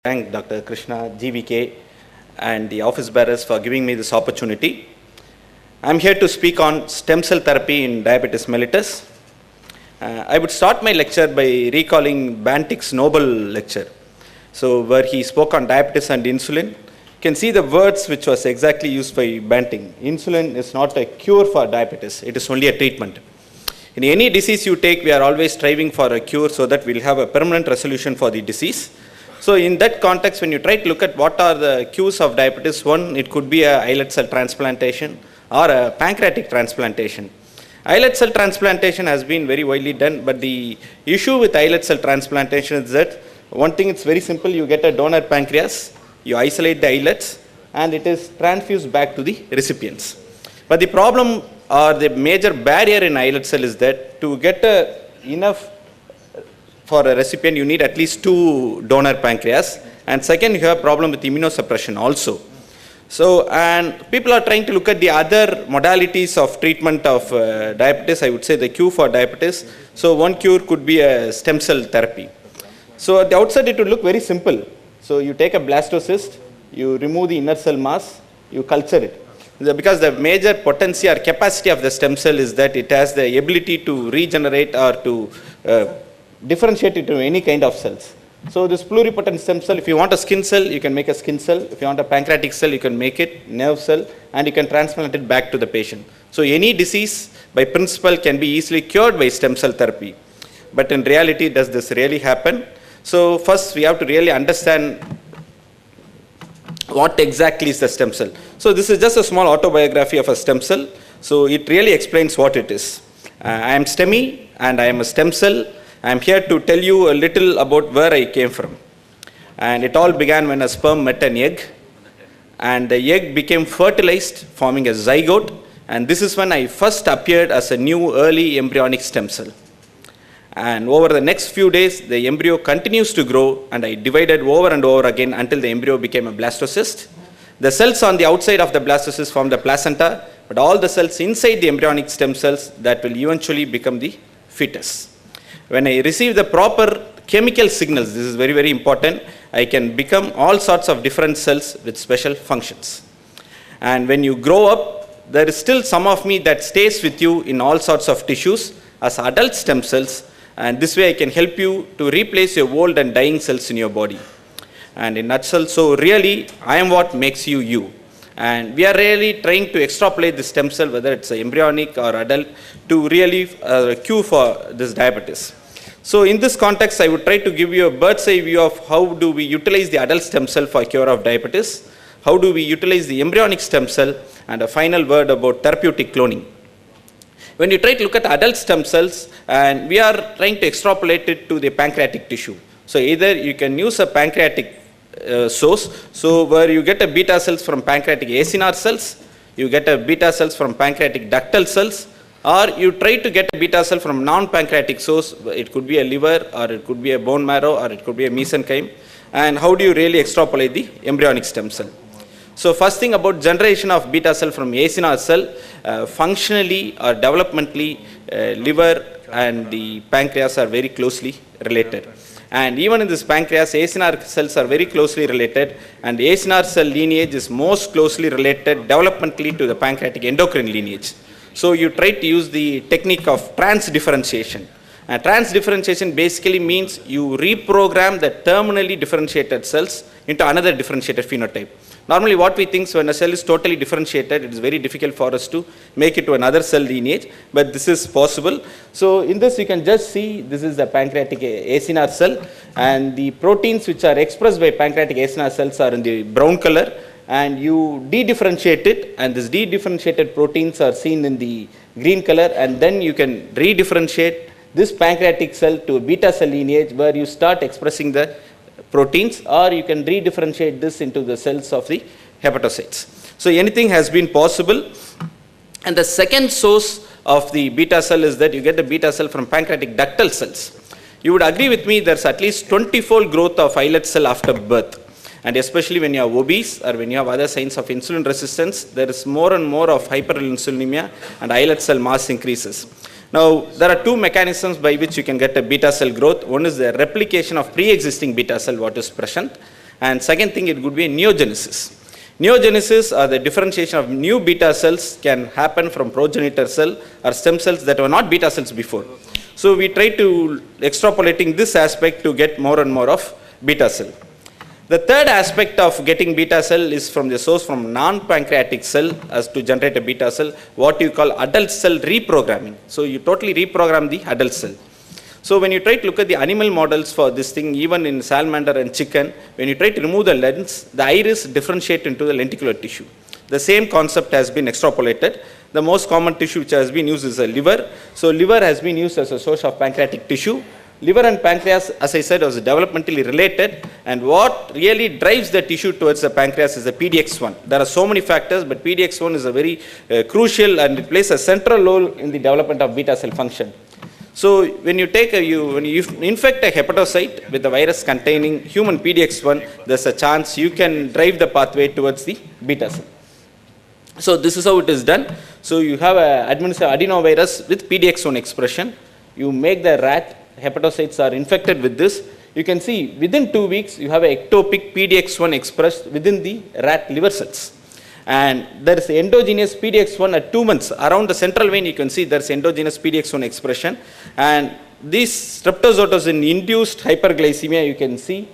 Thank Dr. Krishna, GVK, and the office bearers for giving me this opportunity. I'm here to speak on stem cell therapy in diabetes mellitus. I would start my lecture by recalling Bantich's Nobel lecture. So, where he spoke on diabetes and insulin. You can see the words which was exactly used by Banting. Insulin is not a cure for diabetes, it is only a treatment. In any disease you take, we are always striving for a cure so that we'll have a permanent resolution for the disease. So in that context, when you try to look at what are the cures of diabetes, one, it could be a islet cell transplantation or a pancreatic transplantation. Islet cell transplantation has been very widely done, but the issue with islet cell transplantation is that one thing, it's very simple. You get a donor pancreas, you isolate the islets, and it is transfused back to the recipients. But the problem or the major barrier in islet cell is that to get enough for a recipient, you need at least 2 donor pancreas, and second, you have a problem with immunosuppression also. So, and people are trying to look at the other modalities of treatment of diabetes. I would say the cure for diabetes. So, one cure could be a stem cell therapy. So, at the outset, it would look very simple. So, you take a blastocyst, you remove the inner cell mass, you culture it. Because the major potency or capacity of the stem cell is that it has the ability to regenerate or to differentiate it into any kind of cells. So this pluripotent stem cell, if you want a skin cell, you can make a skin cell. If you want a pancreatic cell, you can make it nerve cell, and you can transplant it back to the patient. So any disease by principle can be easily cured by stem cell therapy. But in reality, does this really happen? So first we have to really understand what exactly is the stem cell. So this is just a small autobiography of a stem cell. So it really explains what it is. I am STEMI and I am a stem cell. I am here to tell you a little about where I came from. And it all began when a sperm met an egg, and the egg became fertilized, forming a zygote, and this is when I first appeared as a new early embryonic stem cell. And over the next few days, the embryo continues to grow, and I divided over and over again until the embryo became a blastocyst. The cells on the outside of the blastocyst form the placenta, but all the cells inside the embryonic stem cells that will eventually become the fetus. When I receive the proper chemical signals, this is very, very important, I can become all sorts of different cells with special functions. And when you grow up, there is still some of me that stays with you in all sorts of tissues as adult stem cells, and this way I can help you to replace your old and dying cells in your body. And in a nutshell, so really, I am what makes you you. And we are really trying to extrapolate the stem cell, whether it's embryonic or adult, to really cure for this diabetes. So in this context, I would try to give you a bird's eye view of how do we utilize the adult stem cell for cure of diabetes, how do we utilize the embryonic stem cell, and a final word about therapeutic cloning. When you try to look at adult stem cells, and we are trying to extrapolate it to the pancreatic tissue. So either you can use a pancreatic source, so where you get a beta cells from pancreatic acinar cells, you get a beta cells from pancreatic ductal cells, or you try to get a beta cell from non-pancreatic source. It could be a liver, or it could be a bone marrow, or it could be a mesenchyme. And how do you really extrapolate the embryonic stem cell? So first thing about generation of beta cell from acinar cell, functionally or developmentally, liver and the pancreas are very closely related. And even in this pancreas, acinar cells are very closely related, and the acinar cell lineage is most closely related developmentally to the pancreatic endocrine lineage. So you try to use the technique of transdifferentiation. And transdifferentiation basically means you reprogram the terminally differentiated cells into another differentiated phenotype. Normally what we think is when a cell is totally differentiated, it is very difficult for us to make it to another cell lineage, but this is possible. So in this you can just see this is the pancreatic acinar cell, and the proteins which are expressed by pancreatic acinar cells are in the brown color, and you de-differentiate it, and these de-differentiated proteins are seen in the green color, and then you can re-differentiate this pancreatic cell to a beta cell lineage where you start expressing the proteins, or you can re-differentiate this into the cells of the hepatocytes. So anything has been possible. And the second source of the beta cell is that you get the beta cell from pancreatic ductal cells. You would agree with me there's at least 20-fold growth of islet cell after birth. And especially when you are obese or when you have other signs of insulin resistance, there is more and more of hyperinsulinemia and islet cell mass increases. Now, there are two mechanisms by which you can get a beta cell growth. One is the replication of pre-existing beta cell, what is present, And second thing, it could be neogenesis. Neogenesis, or the differentiation of new beta cells, can happen from progenitor cell or stem cells that were not beta cells before. So we try to extrapolating this aspect to get more and more of beta cell. The third aspect of getting beta cell is from the source from non-pancreatic cell as to generate a beta cell, what you call adult cell reprogramming. So you totally reprogram the adult cell. So when you try to look at the animal models for this thing, even in salamander and chicken, when you try to remove the lens, the iris differentiate into the lenticular tissue. The same concept has been extrapolated. The most common tissue which has been used is the liver. So liver has been used as a source of pancreatic tissue. Liver and pancreas, as I said, was developmentally related, and what really drives the tissue towards the pancreas is the PDX1. There are so many factors, but PDX1 is a very crucial, and it plays a central role in the development of beta cell function. So when you take when you infect a hepatocyte with a virus containing human PDX1, there's a chance you can drive the pathway towards the beta cell. So this is how it is done. So you have a administered adenovirus with PDX1 expression. You make the rat hepatocytes are infected with this. You can see within 2 weeks you have an ectopic PDX1 expressed within the rat liver cells. And there is endogenous PDX1 at 2 months. Around the central vein you can see there is endogenous PDX1 expression. And this streptozotocin induced hyperglycemia, you can see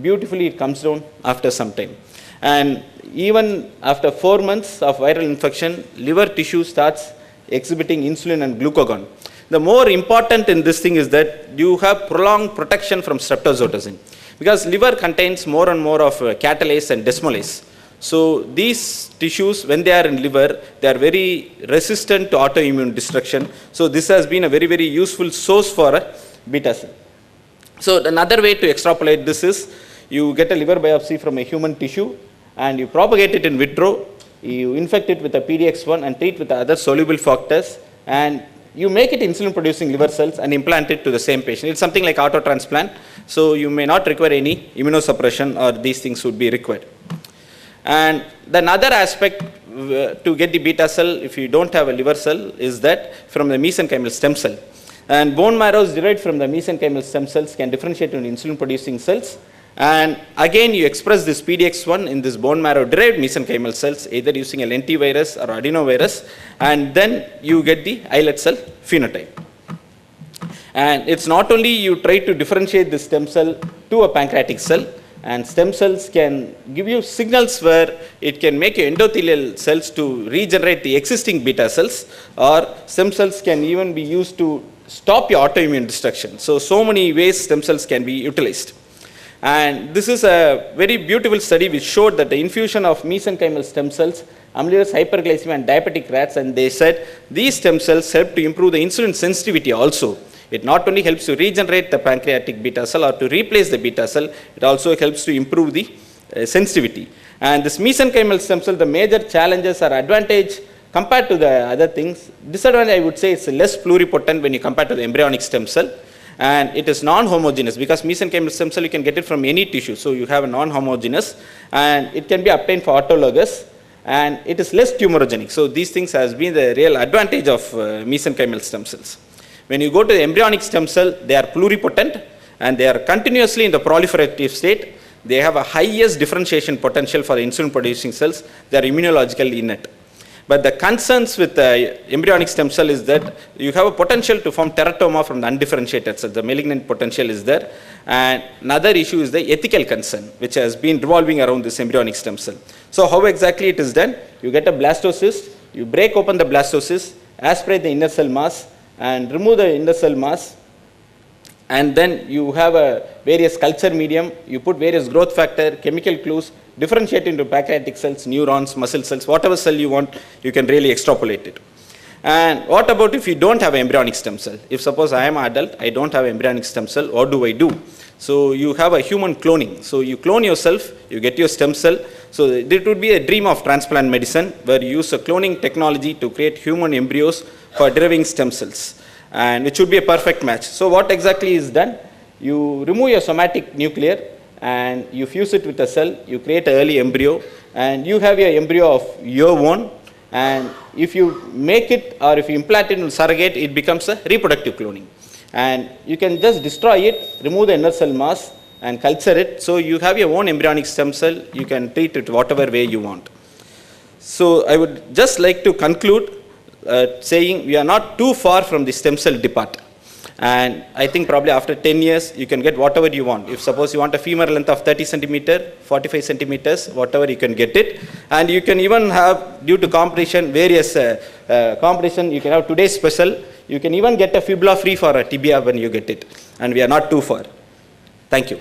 beautifully it comes down after some time. And even after 4 months of viral infection, liver tissue starts exhibiting insulin and glucagon. The more important in this thing is that you have prolonged protection from streptozotocin, because liver contains more and more of catalase and desmolase. So these tissues, when they are in liver, they are very resistant to autoimmune destruction. So this has been a very, very useful source for a beta cell. So another way to extrapolate this is you get a liver biopsy from a human tissue and you propagate it in vitro, you infect it with a PDX1 and treat with other soluble factors, and you make it insulin producing liver cells and implant it to the same patient. It's something like auto transplant. So you may not require any immunosuppression, or these things would be required. And the another aspect to get the beta cell, if you don't have a liver cell, is that from the mesenchymal stem cell. And bone marrows derived from the mesenchymal stem cells can differentiate into insulin producing cells. And again, you express this PDX1 in this bone marrow derived mesenchymal cells, either using a lentivirus or adenovirus, and then you get the islet cell phenotype. And it's not only you try to differentiate the stem cell to a pancreatic cell, and stem cells can give you signals where it can make your endothelial cells to regenerate the existing beta cells, or stem cells can even be used to stop your autoimmune destruction. So many ways stem cells can be utilized. And this is a very beautiful study which showed that the infusion of mesenchymal stem cells, amyloidosis, hyperglycemia and diabetic rats, and they said these stem cells help to improve the insulin sensitivity also. It not only helps to regenerate the pancreatic beta cell or to replace the beta cell, it also helps to improve the sensitivity. And this mesenchymal stem cell, the major challenges or advantage compared to the other things, disadvantage I would say it's less pluripotent when you compare to the embryonic stem cell. And it is non-homogeneous, because mesenchymal stem cell you can get it from any tissue, so you have a non-homogeneous, and it can be obtained for autologous, and it is less tumorigenic. So these things has been the real advantage of mesenchymal stem cells. When you go to the embryonic stem cell, they are pluripotent and they are continuously in the proliferative state. They have a highest differentiation potential for the insulin producing cells. They are immunologically innate. But the concerns with the embryonic stem cell is that you have a potential to form teratoma from the undifferentiated cell. The malignant potential is there. And another issue is the ethical concern, which has been revolving around this embryonic stem cell. So how exactly it is done? You get a blastocyst, you break open the blastocyst, aspirate the inner cell mass, and remove the inner cell mass, and then you have a various culture medium, you put various growth factor, chemical clues, differentiate into pancreatic cells, neurons, muscle cells, whatever cell you want, you can really extrapolate it. And what about if you don't have an embryonic stem cell? If suppose I am an adult, I don't have embryonic stem cell, what do I do? So you have a human cloning. So you clone yourself, you get your stem cell. So it would be a dream of transplant medicine, where you use a cloning technology to create human embryos for deriving stem cells, and it should be a perfect match. So what exactly is done? You remove your somatic nuclear and you fuse it with a cell, you create an early embryo, and you have your embryo of your own, and if you make it or if you implant it in surrogate, it becomes a reproductive cloning. And you can just destroy it, remove the inner cell mass, and culture it. So you have your own embryonic stem cell. You can treat it whatever way you want. So I would just like to conclude saying we are not too far from the stem cell depart. And I think probably after 10 years, you can get whatever you want. If suppose you want a femur length of 30 centimeter, 45 centimeters, whatever, you can get it. And you can even have, due to competition, various competition, you can have today's special. You can even get a fibula free for a tibia when you get it. And we are not too far. Thank you.